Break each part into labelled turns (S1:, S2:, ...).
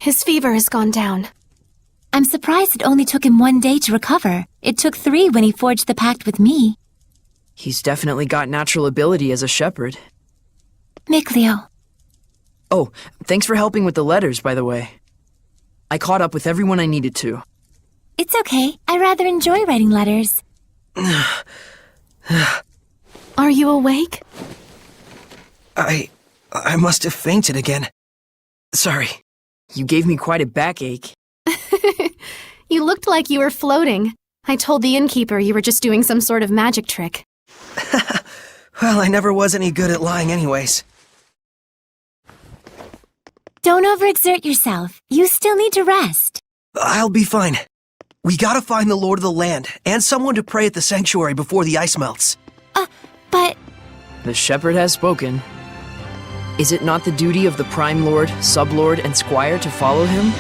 S1: His fever has gone down.
S2: I'm surprised it only took him 1 day to recover. It took 3 when he forged the pact with me.
S3: He's definitely got natural ability as a shepherd.
S2: Mikleo.
S3: Oh, thanks for helping with the letters, by the way. I caught up with everyone I needed to.
S2: It's okay. I rather enjoy writing letters.
S1: Are you awake?
S4: I must have fainted again. Sorry.
S3: You gave me quite a backache.
S1: You looked like you were floating. I told the innkeeper you were just doing some sort of magic trick.
S4: Well, I never was any good at lying anyways.
S2: Don't overexert yourself. You still need to rest.
S4: I'll be fine. We gotta find the Lord of the Land, and someone to pray at the sanctuary before the ice melts.
S2: But...
S3: The shepherd has spoken. Is it not the duty of the Prime Lord, Sublord, and Squire to follow him?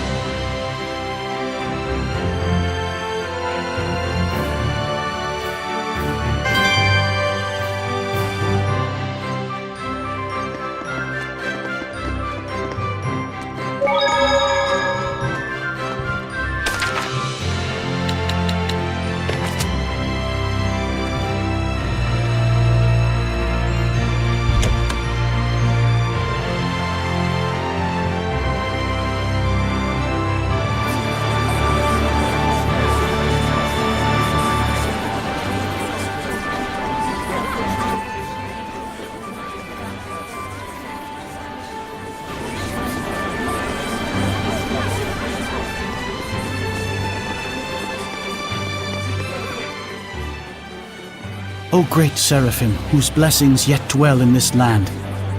S5: O great Seraphim, whose blessings yet dwell in this land,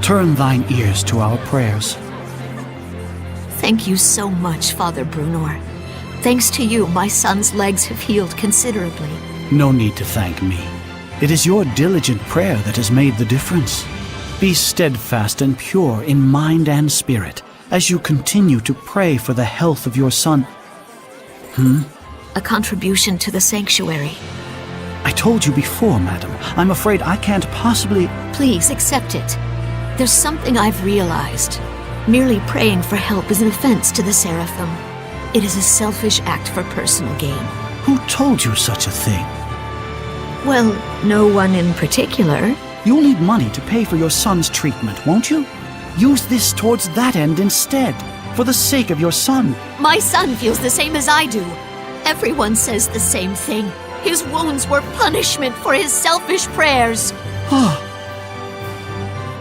S5: turn thine ears to our prayers.
S6: Thank you so much, Father Brunor. Thanks to you, my son's legs have healed considerably.
S5: No need to thank me. It is your diligent prayer that has made the difference. Be steadfast and pure in mind and spirit as you continue to pray for the health of your son.
S6: A contribution to the sanctuary.
S5: I told you before, madam. I'm afraid I can't possibly...
S6: Please accept it. There's something I've realized. Merely praying for help is an offense to the Seraphim. It is a selfish act for personal gain.
S5: Who told you such a thing?
S6: Well, no one in particular.
S5: You'll need money to pay for your son's treatment, won't you? Use this towards that end instead, for the sake of your son.
S6: My son feels the same as I do. Everyone says the same thing. His wounds were punishment for his selfish prayers.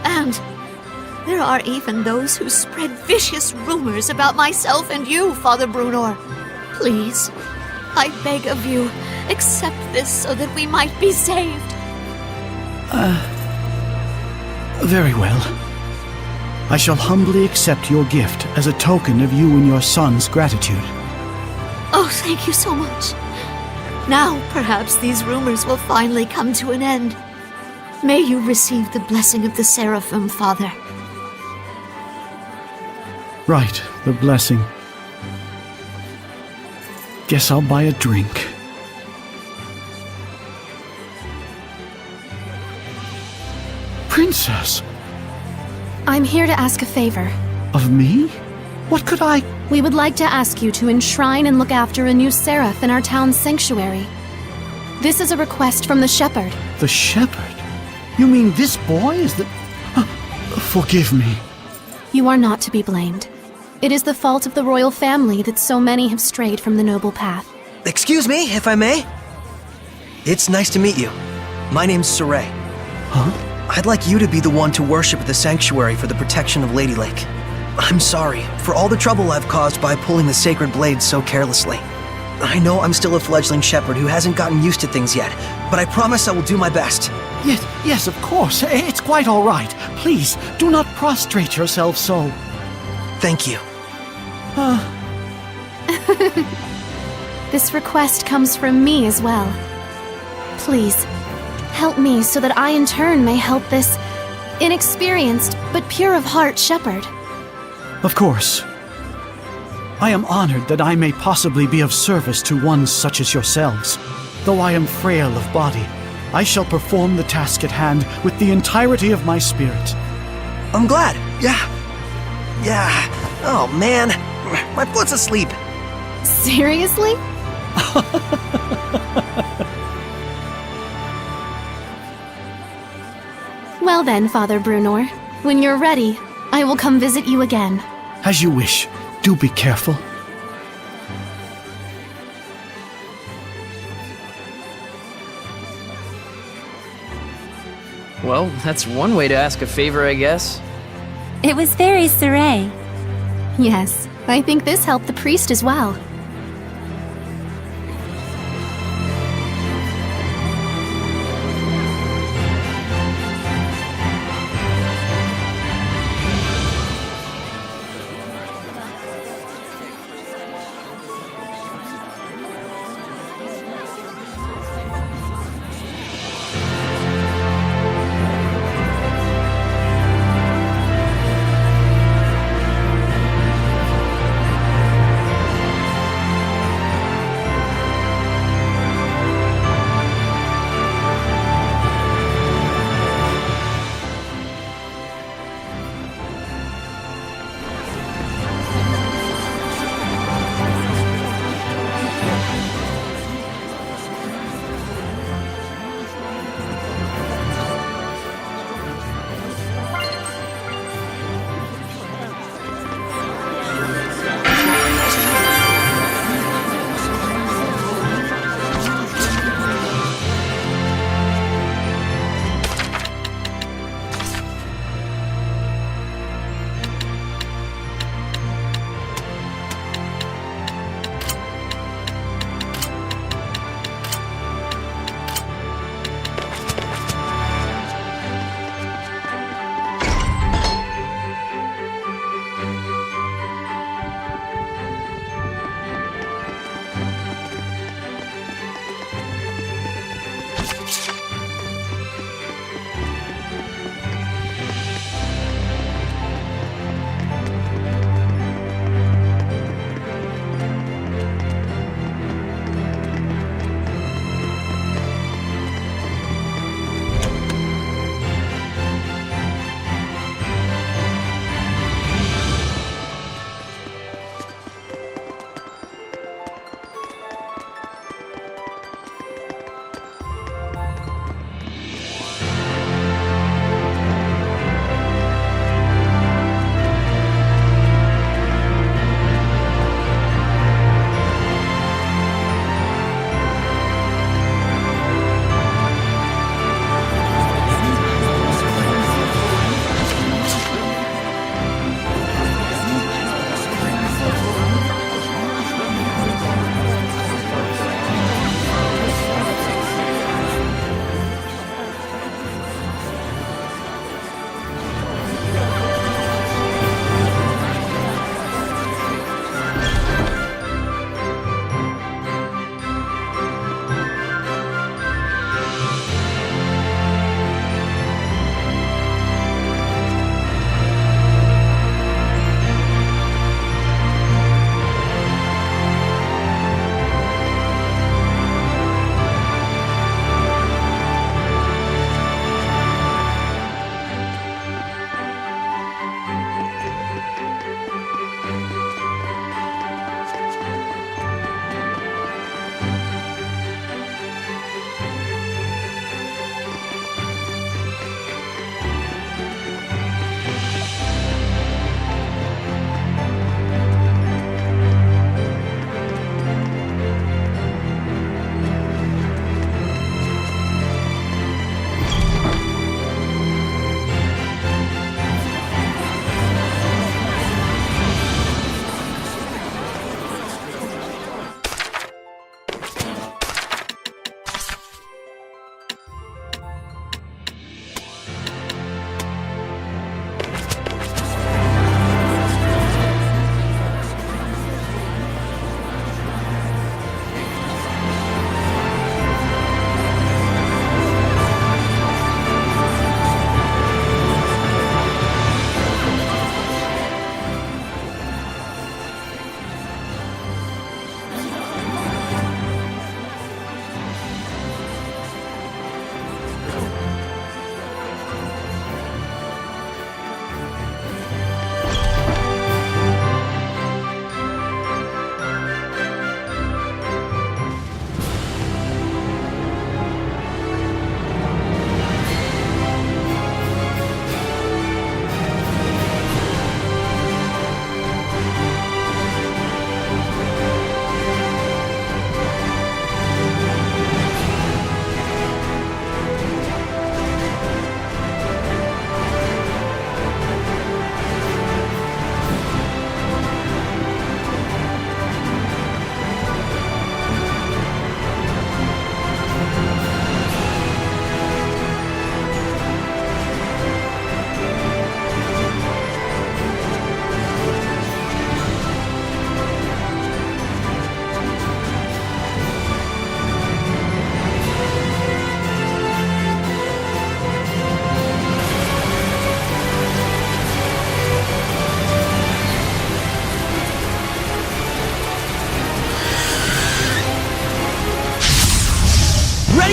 S6: And there are even those who spread vicious rumors about myself and you, Father Brunor. Please, I beg of you, accept this so that we might be saved.
S5: Very well. I shall humbly accept your gift as a token of you and your son's gratitude.
S6: Oh, thank you so much. Now, perhaps these rumors will finally come to an end. May you receive the blessing of the Seraphim, Father.
S5: Right, the blessing. Guess I'll buy a drink. Princess!
S1: I'm here to ask a favor.
S5: Of me? What could I...
S1: We would like to ask you to enshrine and look after a new seraph in our town's sanctuary. This is a request from the shepherd.
S5: The shepherd? You mean this boy is the... Forgive me.
S1: You are not to be blamed. It is the fault of the royal family that so many have strayed from the noble path.
S4: Excuse me, if I may? It's nice to meet you. My name's Saray.
S5: Huh?
S4: I'd like you to be the one to worship at the sanctuary for the protection of Lady Lake. I'm sorry for all the trouble I've caused by pulling the sacred blade so carelessly. I know I'm still a fledgling shepherd who hasn't gotten used to things yet, but I promise I will do my best.
S5: Yes, of course. It's quite all right. Please, do not prostrate yourself so.
S4: Thank you.
S1: This request comes from me as well. Please, help me so that I in turn may help this inexperienced but pure of heart shepherd.
S5: Of course. I am honored that I may possibly be of service to one such as yourselves. Though I am frail of body, I shall perform the task at hand with the entirety of my spirit.
S4: I'm glad. Yeah. Oh man, My foot's asleep.
S1: Seriously? Well then, Father Brunor, when you're ready, I will come visit you again.
S5: As you wish. Do be careful.
S3: Well, that's one way to ask a favor, I guess.
S2: It was very serene.
S1: Yes, I think this helped the priest as well.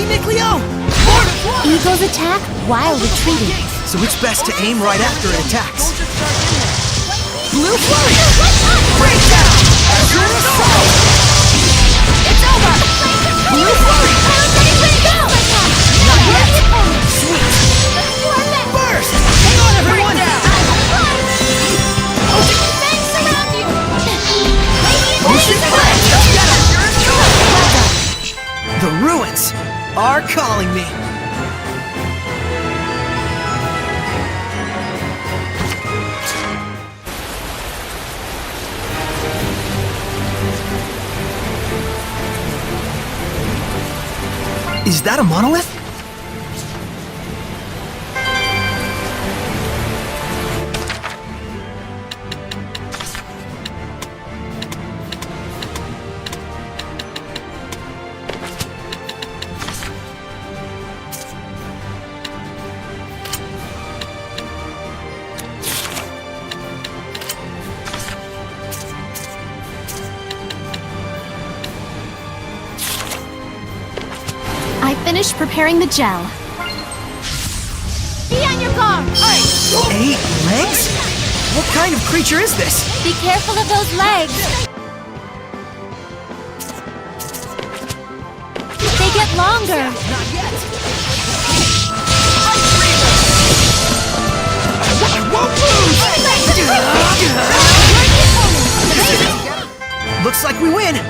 S4: Teammate Cleo!
S2: Eagles attack while retreating.
S4: So it's best to aim right after it attacks. Blue Flurry! Breakdown! Azure Assault!
S2: It's over!
S4: Blue Flurry! Not yet! Sweet! Burst! Hang on, everyone! Ocean Blast! The ruins are calling me! Is that a monolith?
S1: I finished preparing the gel.
S2: Be on your guard!
S4: 8 legs? What kind of creature is this?
S2: Be careful of those legs! They get longer!
S4: Not yet! Looks like we win!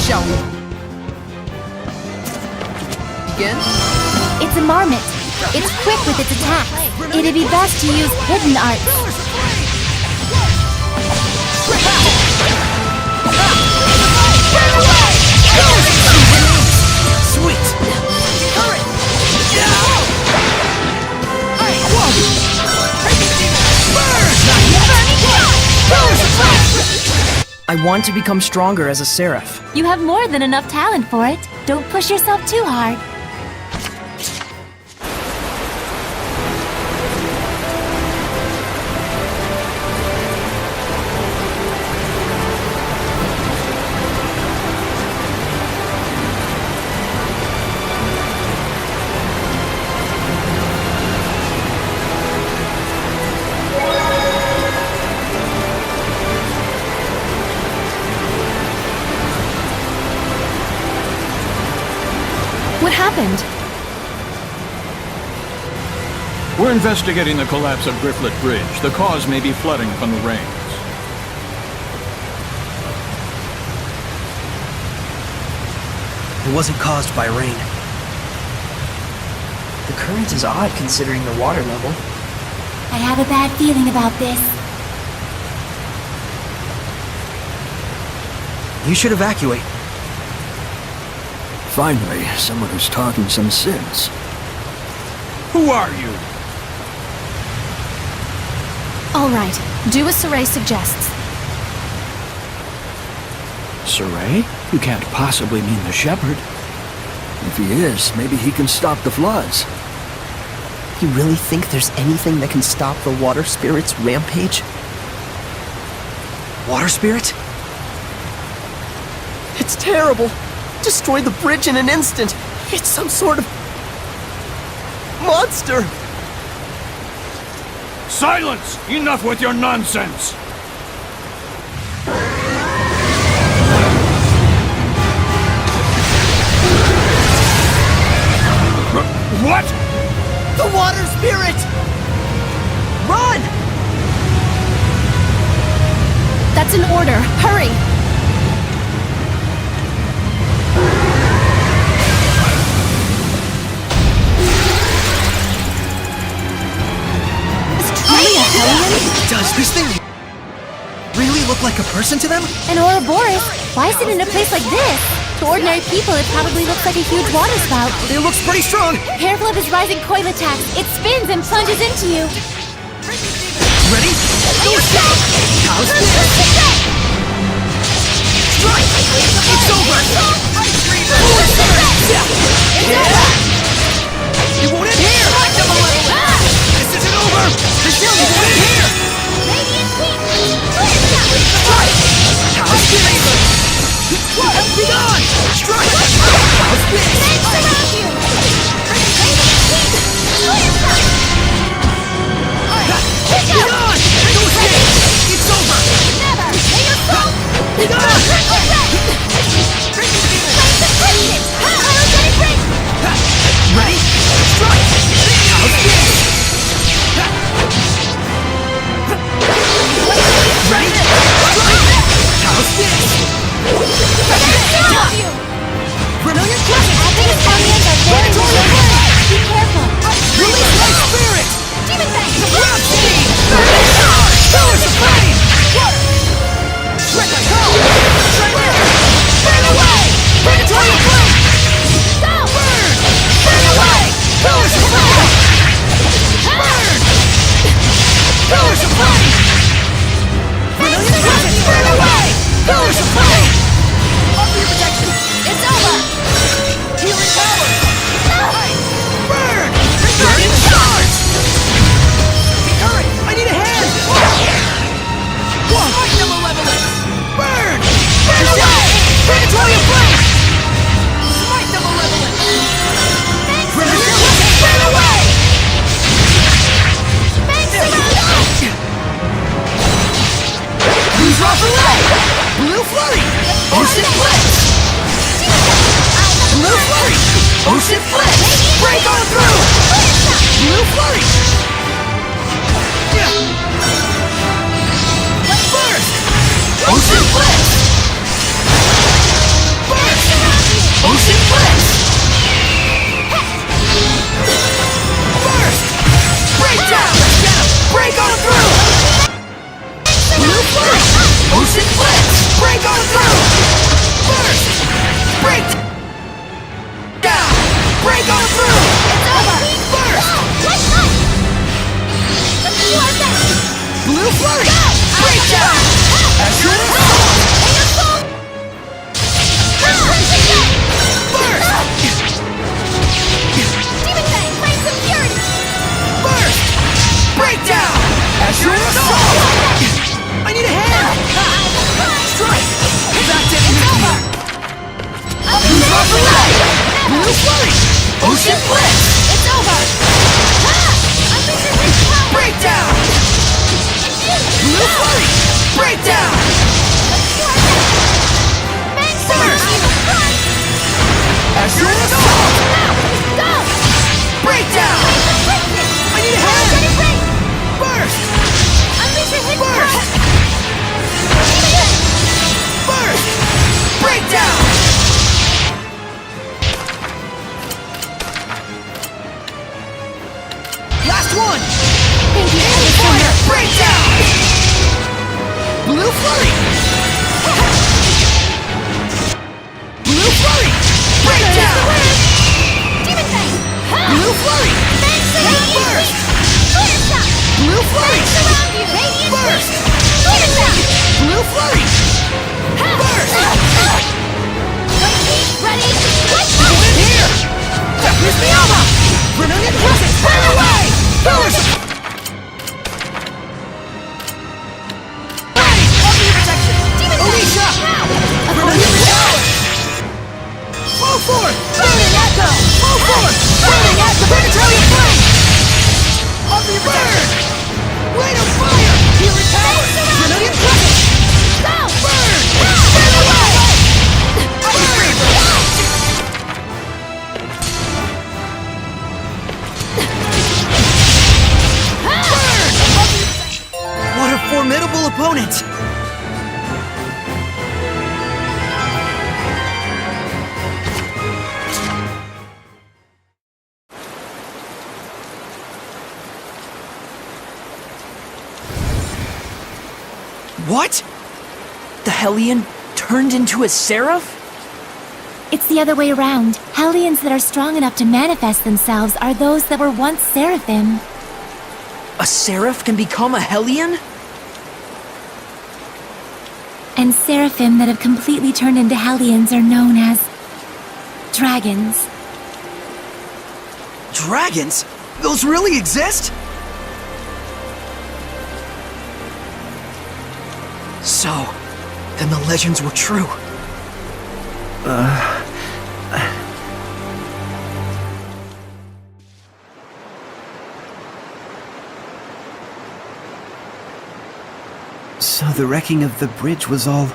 S3: Shall we begin?
S2: It's a marmot. It's quick with its attacks. It'd be best to use hidden art.
S4: Sweet! Hurry!
S3: I want to become stronger as a seraph.
S2: You have more than enough talent for it. Don't push yourself too hard.
S1: What happened?
S7: We're investigating the collapse of Grifflet Bridge. The cause may be flooding from the rains.
S4: It wasn't caused by rain.
S3: The current is odd considering the water level.
S2: I have a bad feeling about this.
S4: You should evacuate.
S8: Finally, someone who's talking some sense.
S7: Who are you?
S1: All right, do as Saray suggests.
S8: Saray? You can't possibly mean the shepherd. If he is, maybe he can stop the floods.
S4: You really think there's anything that can stop the water spirit's rampage? Water spirit? It's terrible! Destroyed the bridge in an instant! It's some sort of monster!
S7: Silence! Enough with your nonsense! What?
S4: The water spirit! Run!
S1: That's an order. Hurry!
S4: Does this thing really look like a person to them?
S2: An Ouroboros? Why is it in a place like this? To ordinary people, it probably looks like a huge water spout.
S4: It looks pretty strong!
S2: Careful of his rising coil attacks. It spins and plunges into you.
S4: Ready? Go straight! How's this? Strike! It's over! It won't end here! This isn't over! This won't end here! Strike! How's this? Be gone! Strike! How's this? Be gone! Go straight! It's over! Be gone! Ready? Strike! How's this? Ready? Strike! How's this? Brilliant Crescent!
S2: Be careful!
S4: Release my spirit!
S2: Demon Bang!
S4: Ground speed! Pillars of flame! Shred the hell! Burn away! Predatory flame!
S2: Go!
S4: Burn! Burn away! Pillars of flame! Burn! Pillars of flame! Brilliant Crescent! Burn away! Pillars of flame! Offer your protection!
S2: It's over!
S4: Healing power! Burn! Burning stars! Hurry! I need a hand! One! Smite malevolence! Burn! Burn away! Predatory flame! Smite the malevolence! Brilliant Crescent! Burn away! Who's off away? Blue Flurry! Ocean Blitz! Blue Flurry! Ocean Blitz! Break on through! Blue Flurry! Burst! Ocean Blitz! Burst! Ocean Blitz! Burst! Break down! Let's get him! Break on through! Blue Flurry! Ocean Blitz! Break on through! Burst! Break down! Break on through!
S2: It's over!
S4: Burst! Blue Flurry! Break down! Azure Assault! Burst!
S2: Demon Bang! Flames of Purity!
S4: Burst! Break down! Azure Assault! I need a hand! Strike! That's it! It's over! Who's off the way? Blue Flurry! Ocean Blitz!
S2: It's over!
S4: Break down! Blue Flurry! Break down! Burst! Azure Assault!
S2: Go!
S4: Break down! I need a hand! Burst! Burst! Burst! Break down! Last one! Fire! Break down! Blue Flurry! Blue Flurry! Break down!
S2: Demon Bang!
S4: Blue Flurry! Burst! Blue Flurry! Burst! Blue Flurry! Burst!
S2: Ready?
S4: Go in here! Darkness Miyama! Brilliant Crescent! Burn away! Pillars of... Ready! Offer your protection! Alicia! Brilliant Power! Move forward! Burning Echo! Move forward! Burning Echo! Predatory Flame! Offer your protection! Rain of Fire! Healing Power! Brilliant Crescent!
S2: Go!
S4: Burn! Burn away! Burn! What a formidable opponent! What? The Hellion turned into a Seraph?
S2: It's the other way around. Hellions that are strong enough to manifest themselves are those that were once Seraphim.
S3: A seraph can become a Hellion?
S2: And seraphim that have completely turned into Hellions are known as dragons.
S4: Dragons? Those really exist? So, then the legends were true.
S9: So the wrecking of the bridge was all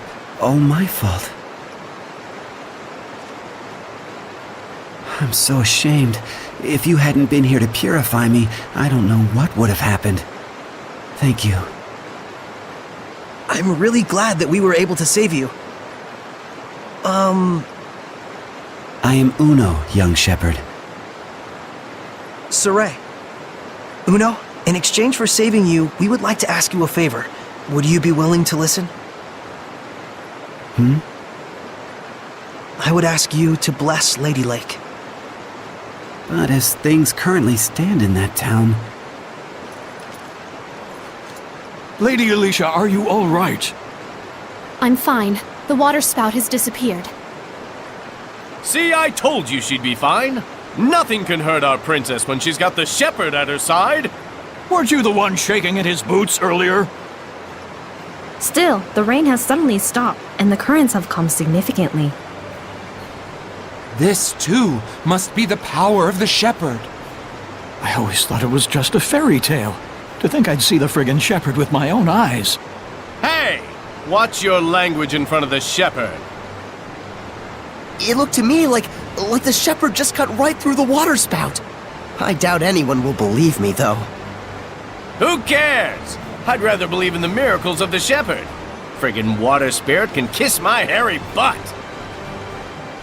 S9: my fault. I'm so ashamed. If you hadn't been here to purify me, I don't know what would have happened. Thank you.
S4: I'm really glad that we were able to save you.
S9: I am Uno, young shepherd.
S4: Saray. Uno, in exchange for saving you, we would like to ask you a favor. Would you be willing to listen? I would ask you to bless Lady Lake.
S9: But as things currently stand in that town...
S7: Lady Alicia, are you all right?
S1: I'm fine. The water spout has disappeared.
S10: See, I told you she'd be fine. Nothing can hurt our princess when she's got the shepherd at her side.
S7: Weren't you the one shaking at his boots earlier?
S11: Still, the rain has suddenly stopped, and the currents have calmed significantly.
S12: This, too, must be the power of the shepherd.
S7: I always thought it was just a fairy tale. To think I'd see the friggin' shepherd with my own eyes.
S10: Hey! Watch your language in front of the shepherd.
S13: It looked to me like the shepherd just cut right through the water spout. I doubt anyone will believe me, though.
S10: Who cares? I'd rather believe in the miracles of the shepherd. Friggin' water spirit can kiss my hairy butt.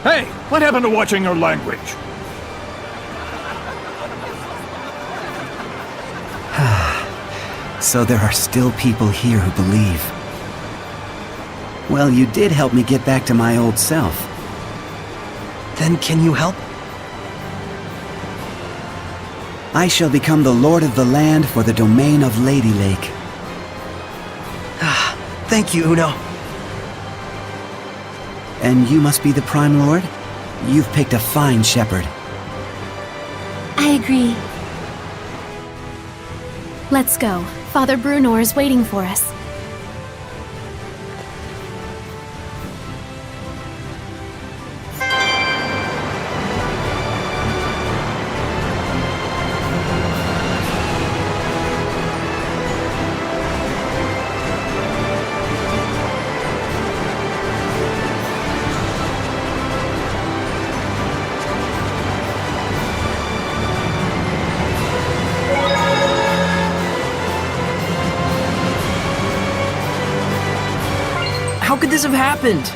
S7: Hey, what happened to watching your language?
S9: So there are still people here who believe. Well, you did help me get back to my old self.
S4: Then can you help?
S9: I shall become the lord of the land for the domain of Lady Lake.
S4: Thank you, Uno.
S9: And you must be the Prime Lord? You've picked a fine shepherd.
S2: I agree.
S1: Let's go. Father Brunor is waiting for us.
S3: How could this have happened?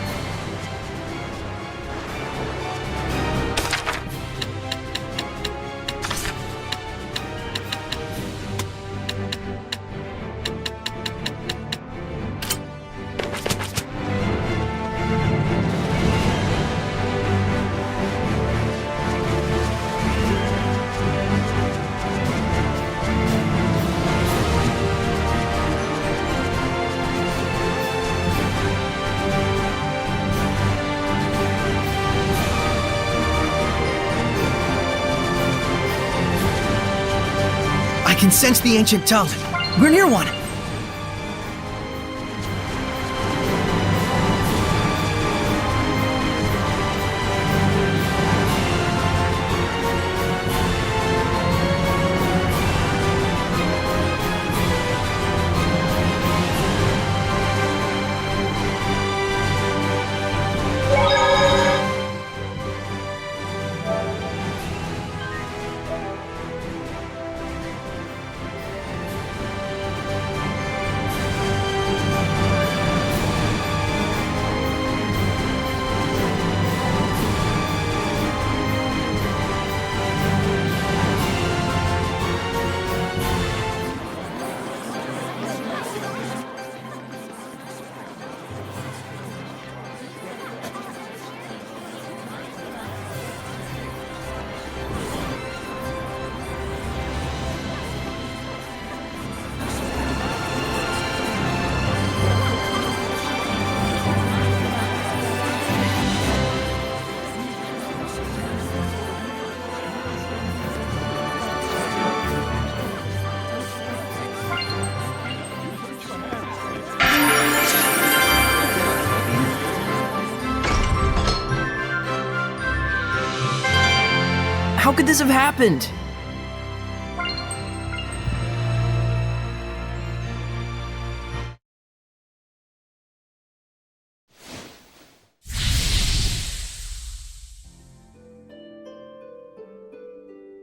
S4: I can sense the ancient tongue. We're near one.
S3: How could this have happened?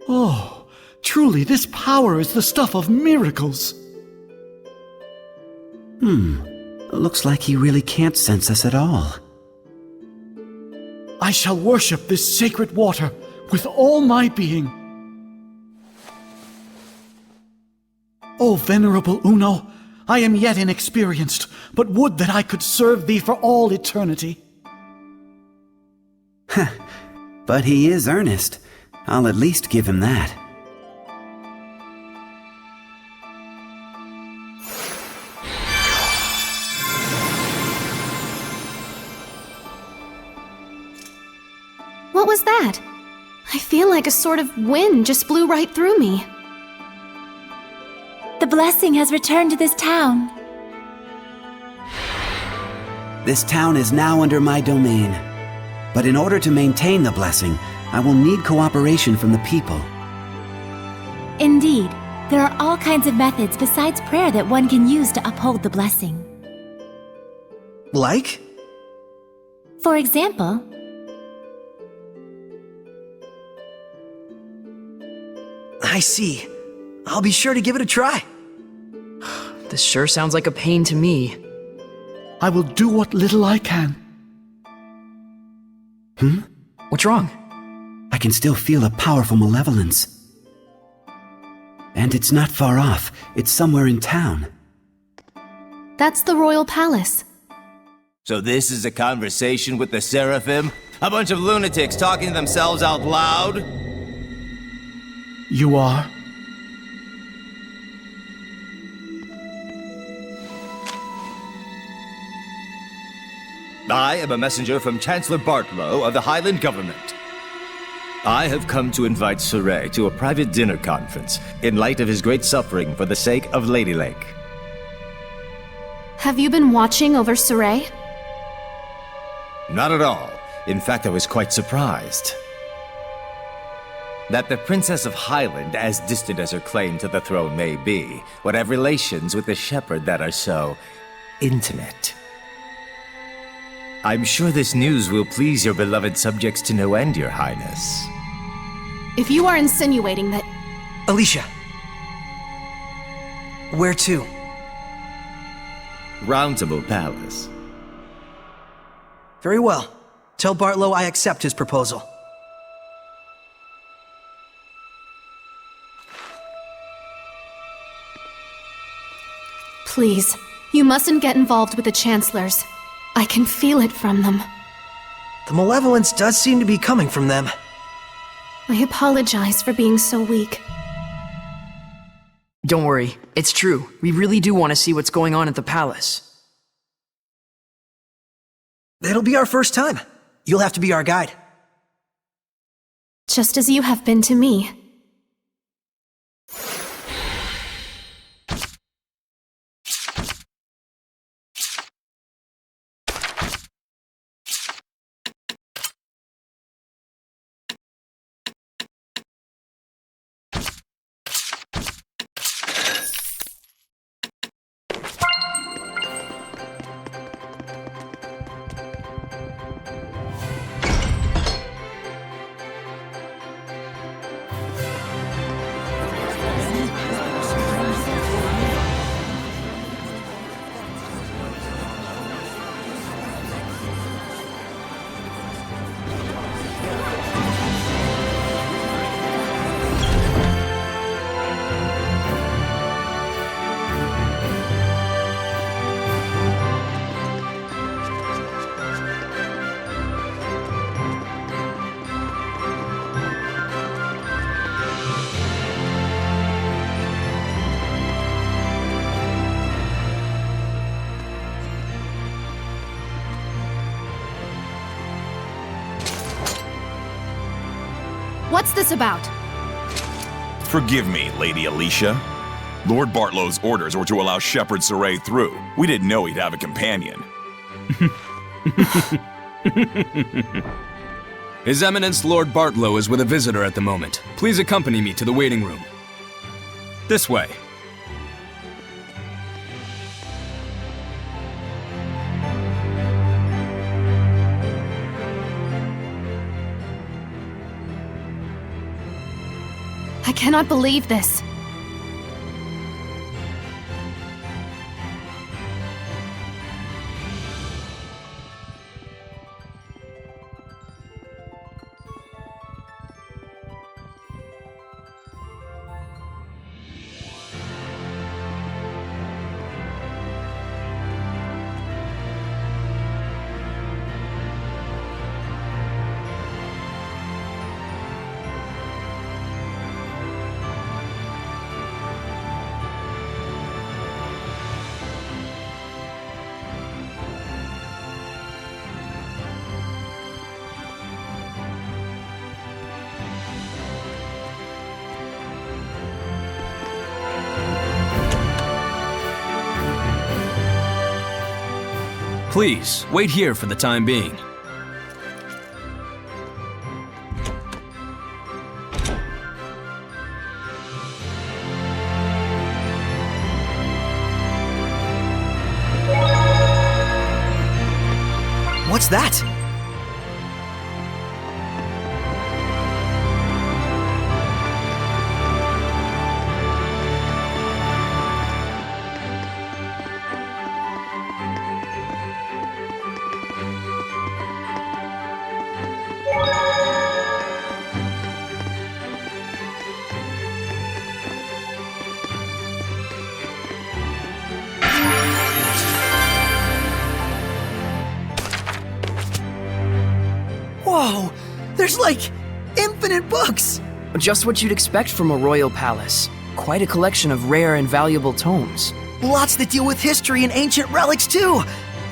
S5: Oh, truly, this power is the stuff of miracles.
S9: Looks like he really can't sense us at all.
S5: I shall worship this sacred water with all my being. O venerable Uno, I am yet inexperienced, but would that I could serve thee for all eternity.
S9: But he is earnest. I'll at least give him that.
S1: What was that? I feel like a sort of wind just blew right through me.
S2: The blessing has returned to this town.
S9: This town is now under my domain. But in order to maintain the blessing, I will need cooperation from the people.
S2: Indeed, there are all kinds of methods besides prayer that one can use to uphold the blessing.
S4: Like?
S2: For example,
S4: I see. I'll be sure to give it a try.
S3: This sure sounds like a pain to me.
S5: I will do what little I can.
S3: What's wrong?
S9: I can still feel a powerful malevolence. And it's not far off. It's somewhere in town.
S1: That's the royal palace.
S10: So this is a conversation with the Seraphim? A bunch of lunatics talking to themselves out loud?
S5: You are?
S10: I am a messenger from Chancellor Bartlow of the Highland government. I have come to invite Saray to a private dinner conference in light of his great suffering for the sake of Lady Lake.
S1: Have you been watching over Saray?
S10: Not at all. In fact, I was quite surprised. That the Princess of Highland, as distant as her claim to the throne may be, would have relations with the shepherd that are so intimate. I'm sure this news will please your beloved subjects to no end, Your Highness.
S1: If you are insinuating that...
S4: Alicia. Where to?
S10: Roundtable Palace.
S4: Very well. Tell Bartlow I accept his proposal.
S1: Please, you mustn't get involved with the Chancellors. I can feel it from them.
S4: The malevolence does seem to be coming from them.
S1: I apologize for being so weak.
S3: Don't worry, it's true. We really do want to see what's going on at the palace.
S4: It'll be our first time. You'll have to be our guide.
S1: Just as you have been to me. What's this about?
S14: Forgive me, Lady Alicia. Lord Bartlow's orders were to allow Shepherd Saray through. We didn't know he'd have a companion.
S15: His Eminence Lord Bartlow is with a visitor at the moment. Please accompany me to the waiting room. This way.
S1: I cannot believe this.
S15: Please, wait here for the time being.
S4: What's that? Whoa! There's like infinite books!
S3: Just what you'd expect from a royal palace. Quite a collection of rare and valuable tomes.
S4: Lots that deal with history and ancient relics too!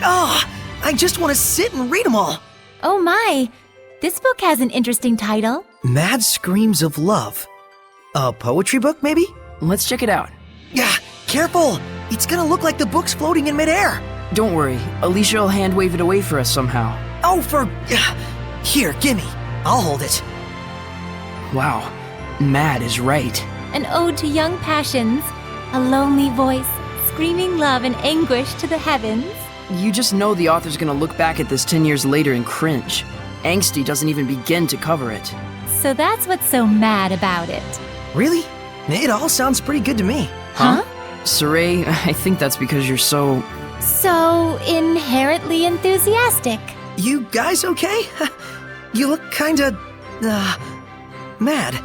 S4: Oh, I just want to sit and read them all!
S2: Oh my! This book has an interesting title.
S4: Mad Screams of Love. A poetry book, maybe?
S3: Let's check it out.
S4: Yeah, careful! It's gonna look like the book's floating in midair!
S3: Don't worry, Alicia will hand wave it away for us somehow.
S4: Oh, Here, gimme. I'll hold it.
S3: Wow, Mad is right.
S2: An ode to young passions. A lonely voice, screaming love and anguish to the heavens.
S3: You just know the author's gonna look back at this 10 years later and cringe. Angsty doesn't even begin to cover it.
S2: So that's what's so mad about it.
S4: Really? It all sounds pretty good to me.
S2: Huh?
S3: Saray, I think that's because you're so...
S2: So inherently enthusiastic.
S4: You guys okay? You look kinda... mad.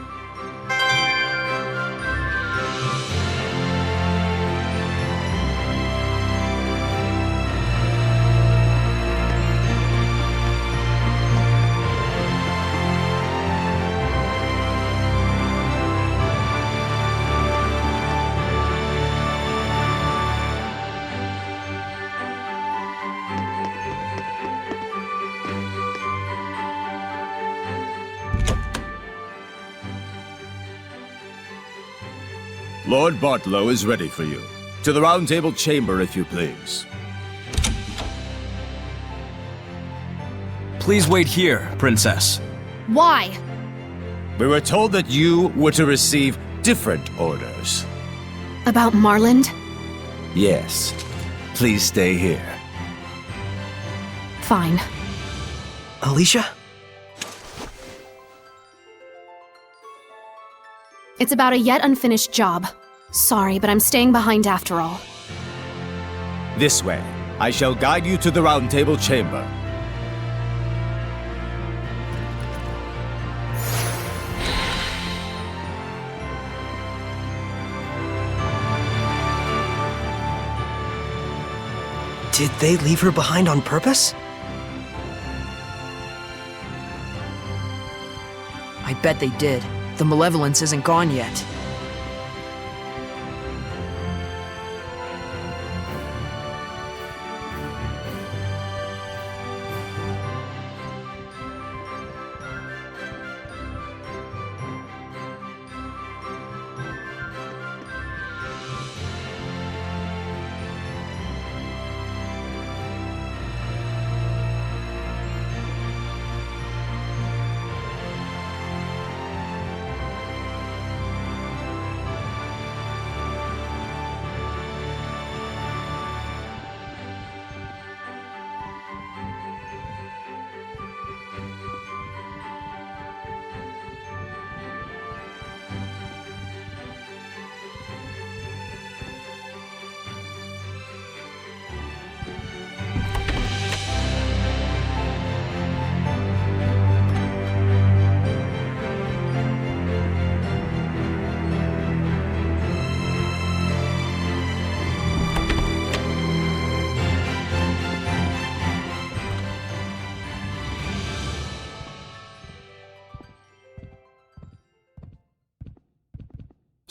S10: Lord Bartlow is ready for you. To the Round Table chamber, if you please.
S15: Please wait here, Princess.
S1: Why?
S10: We were told that you were to receive different orders.
S1: About Marland?
S10: Yes. Please stay here.
S1: Fine.
S4: Alicia?
S1: It's about a yet unfinished job. Sorry, but I'm staying behind after all.
S10: This way. I shall guide you to the Round Table chamber.
S4: Did they leave her behind on purpose?
S3: I bet they did. The malevolence isn't gone yet.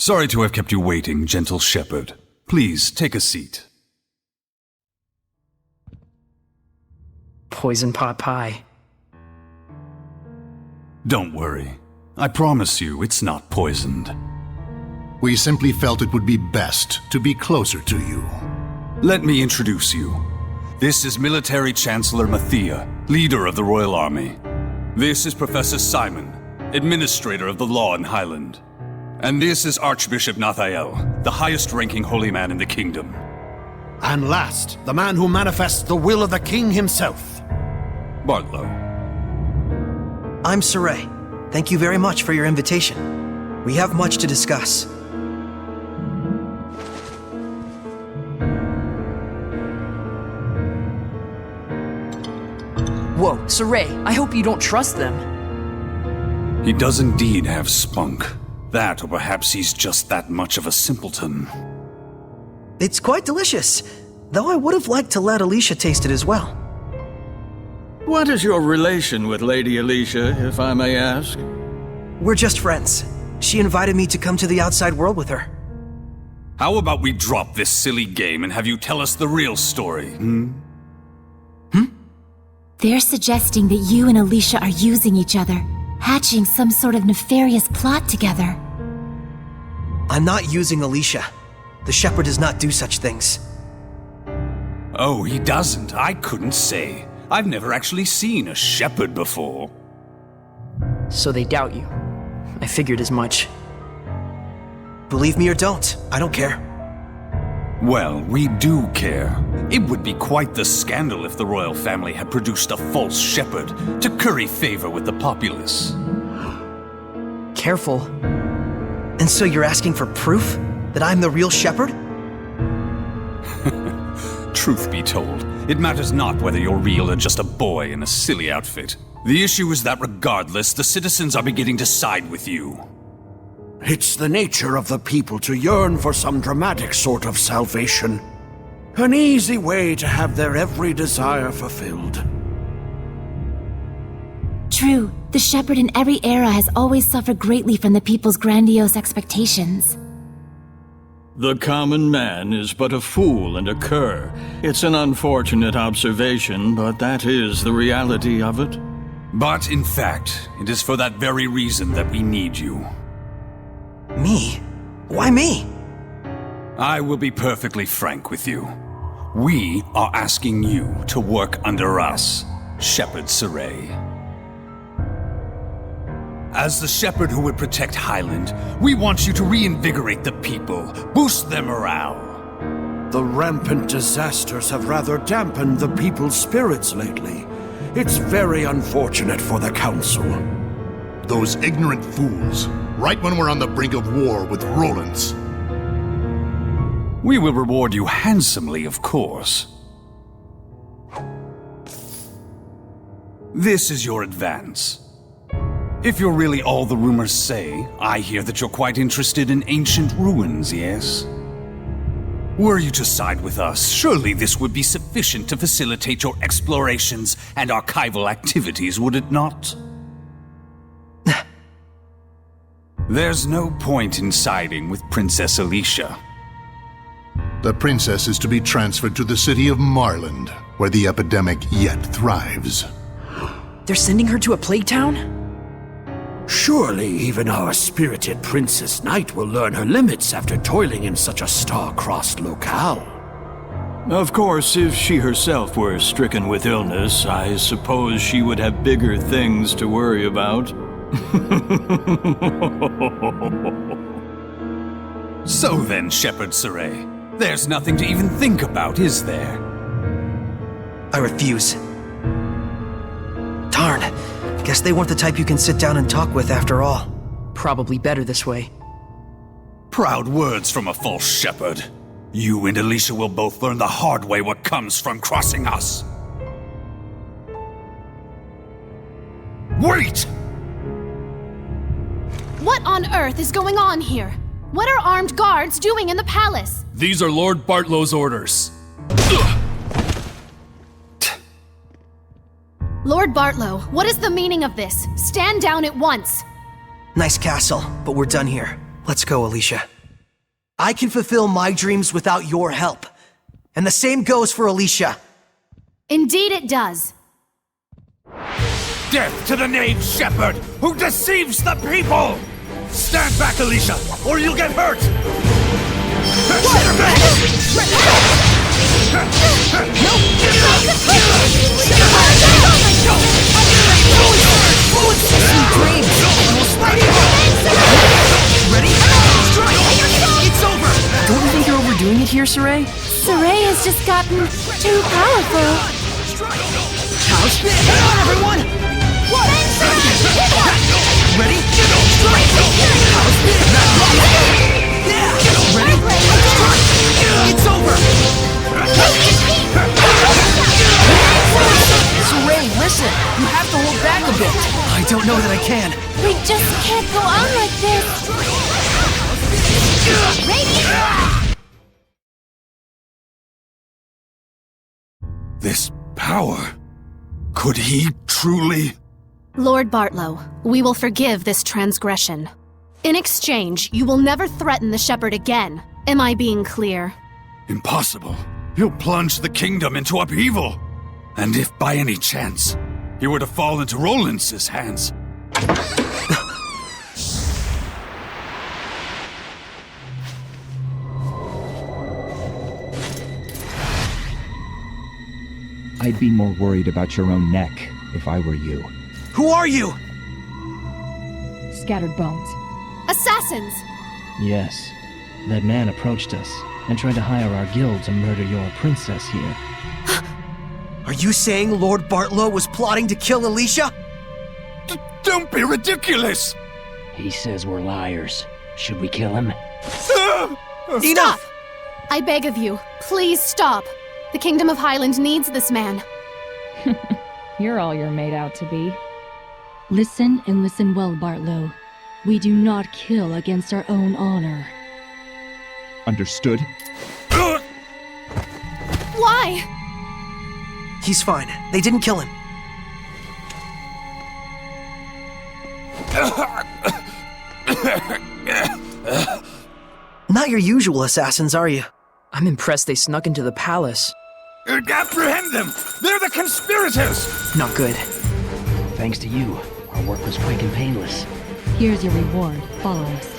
S16: Sorry to have kept you waiting, gentle shepherd. Please, take a seat.
S3: Poison pot pie.
S16: Don't worry. I promise you it's not poisoned.
S17: We simply felt it would be best to be closer to you.
S16: Let me introduce you. This is Military Chancellor Mathia, leader of the Royal Army. This is Professor Simon, administrator of the law in Highland. And this is Archbishop Nathael, the highest-ranking holy man in the kingdom.
S17: And last, the man who manifests the will of the king himself.
S16: Bartlow.
S4: I'm Saray. Thank you very much for your invitation. We have much to discuss.
S3: Whoa, Saray, I hope you don't trust them.
S16: He does indeed have spunk. That, or perhaps he's just that much of a simpleton.
S4: It's quite delicious, though I would have liked to let Alicia taste it as well.
S7: What is your relation with Lady Alicia, if I may ask?
S4: We're just friends. She invited me to come to the outside world with her.
S16: How about we drop this silly game and have you tell us the real story,
S2: They're suggesting that you and Alicia are using each other, hatching some sort of nefarious plot together.
S4: I'm not using Alicia. The shepherd does not do such things.
S16: Oh, he doesn't? I couldn't say. I've never actually seen a shepherd before.
S3: So they doubt you. I figured as much.
S4: Believe me or don't, I don't care.
S16: Well, we do care. It would be quite the scandal if the royal family had produced a false shepherd to curry favor with the populace.
S3: Careful.
S4: And so you're asking for proof that I'm the real shepherd?
S16: Truth be told, it matters not whether you're real or just a boy in a silly outfit. The issue is that regardless, the citizens are beginning to side with you.
S17: It's the nature of the people to yearn for some dramatic sort of salvation. An easy way to have their every desire fulfilled.
S2: True, the shepherd in every era has always suffered greatly from the people's grandiose expectations.
S7: The common man is but a fool and a cur. It's an unfortunate observation, but that is the reality of it.
S16: But in fact, it is for that very reason that we need you.
S4: Me? Why me?
S16: I will be perfectly frank with you. We are asking you to work under us, Shepherd Saray. As the shepherd who would protect Highland, we want you to reinvigorate the people, boost their morale.
S17: The rampant disasters have rather dampened the people's spirits lately. It's very unfortunate for the council.
S18: Those ignorant fools, right when we're on the brink of war with Roland's.
S16: We will reward you handsomely, of course. This is your advance. If you're really all the rumors say, I hear that you're quite interested in ancient ruins, yes? Were you to side with us, surely this would be sufficient to facilitate your explorations and archival activities, would it not? There's no point in siding with Princess Alicia.
S18: The princess is to be transferred to the city of Marland, where the epidemic yet thrives.
S3: They're sending her to a plague town?
S17: Surely even our spirited Princess Knight will learn her limits after toiling in such a star-crossed locale.
S7: Of course, if she herself were stricken with illness, I suppose she would have bigger things to worry about.
S16: So then, Shepherd Saray, there's nothing to even think about, is there?
S4: I refuse. Darn. Guess they weren't the type you can sit down and talk with after all.
S3: Probably better this way.
S16: Proud words from a false shepherd. You and Alicia will both learn the hard way what comes from crossing us. Wait!
S1: What on earth is going on here? What are armed guards doing in the palace?
S15: These are Lord Bartlow's orders.
S1: Lord Bartlow, what is the meaning of this? Stand down at once!
S4: Nice castle, but we're done here. Let's go, Alicia. I can fulfill my dreams without your help. And the same goes for Alicia.
S1: Indeed it does.
S16: Death to the knave shepherd who deceives the people! Stand back, Alicia, or you'll get hurt!
S3: Ready? It's over! Don't you think you're overdoing it here, Saray?
S2: Saray has just gotten too powerful.
S3: House? Hang on, everyone! What? Ready? House? Yeah! Ready? It's over! Saray, listen! You have to hold back a bit!
S4: I don't know that I can.
S2: We just can't go on like this.
S16: This power... Could he truly...
S1: Lord Bartlow, we will forgive this transgression. In exchange, you will never threaten the shepherd again. Am I being clear?
S16: Impossible. He'll plunge the kingdom into upheaval. And if by any chance he were to fall into Rollins' hands...
S19: I'd be more worried about your own neck if I were you.
S4: Who are you?
S20: Scattered bones.
S1: Assassins!
S21: Yes. That man approached us and tried to hire our guild to murder your princess here.
S4: Are you saying Lord Bartlow was plotting to kill Alicia?
S16: Don't be ridiculous!
S21: He says we're liars. Should we kill him?
S1: Enough! I beg of you, please stop. The Kingdom of Highland needs this man.
S20: You're all you're made out to be.
S22: Listen and listen well, Bartlow. We do not kill against our own honor.
S19: Understood?
S1: Why?
S4: He's fine. They didn't kill him. Not your usual assassins, are you?
S3: I'm impressed they snuck into the palace.
S16: Apprehend them! They're the conspirators!
S4: Not good.
S21: Thanks to you, our work was quick and painless.
S22: Here's your reward. Follow us.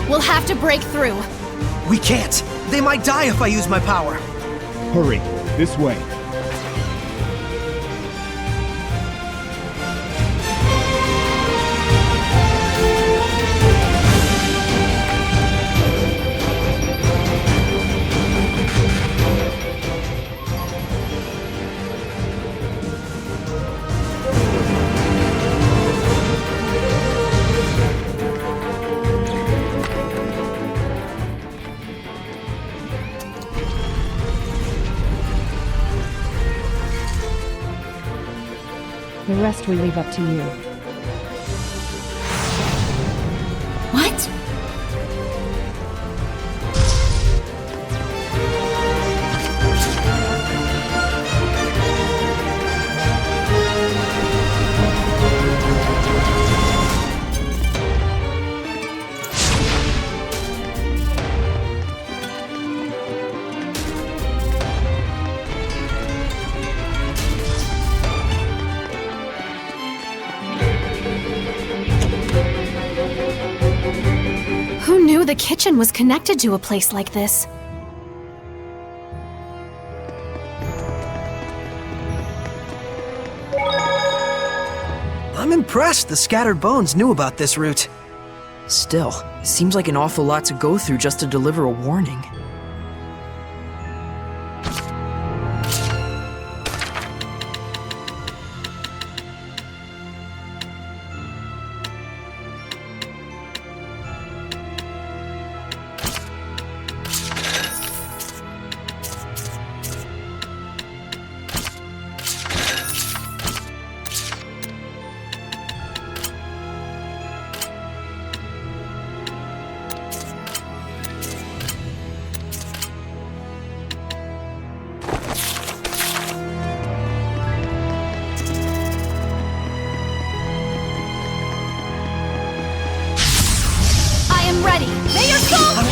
S1: We'll have to break through.
S4: We can't. They might die if I use my power.
S19: Hurry, this way.
S20: The rest we leave up to you.
S2: What?
S1: Who knew the kitchen was connected to a place like this?
S4: I'm impressed the Scattered Bones knew about this route.
S3: Still, seems like an awful lot to go through just to deliver a warning.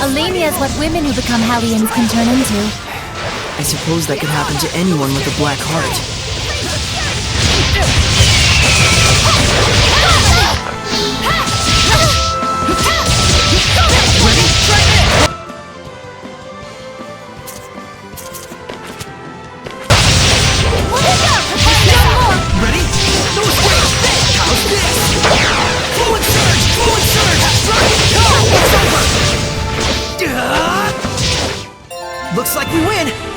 S2: Alemia is what women who become Hellions can turn into.
S3: I suppose that could happen to anyone with a black heart.
S4: Ready? No escape! How's this? Fluid surge! Fluid surge! Go! It's over! Looks like we win!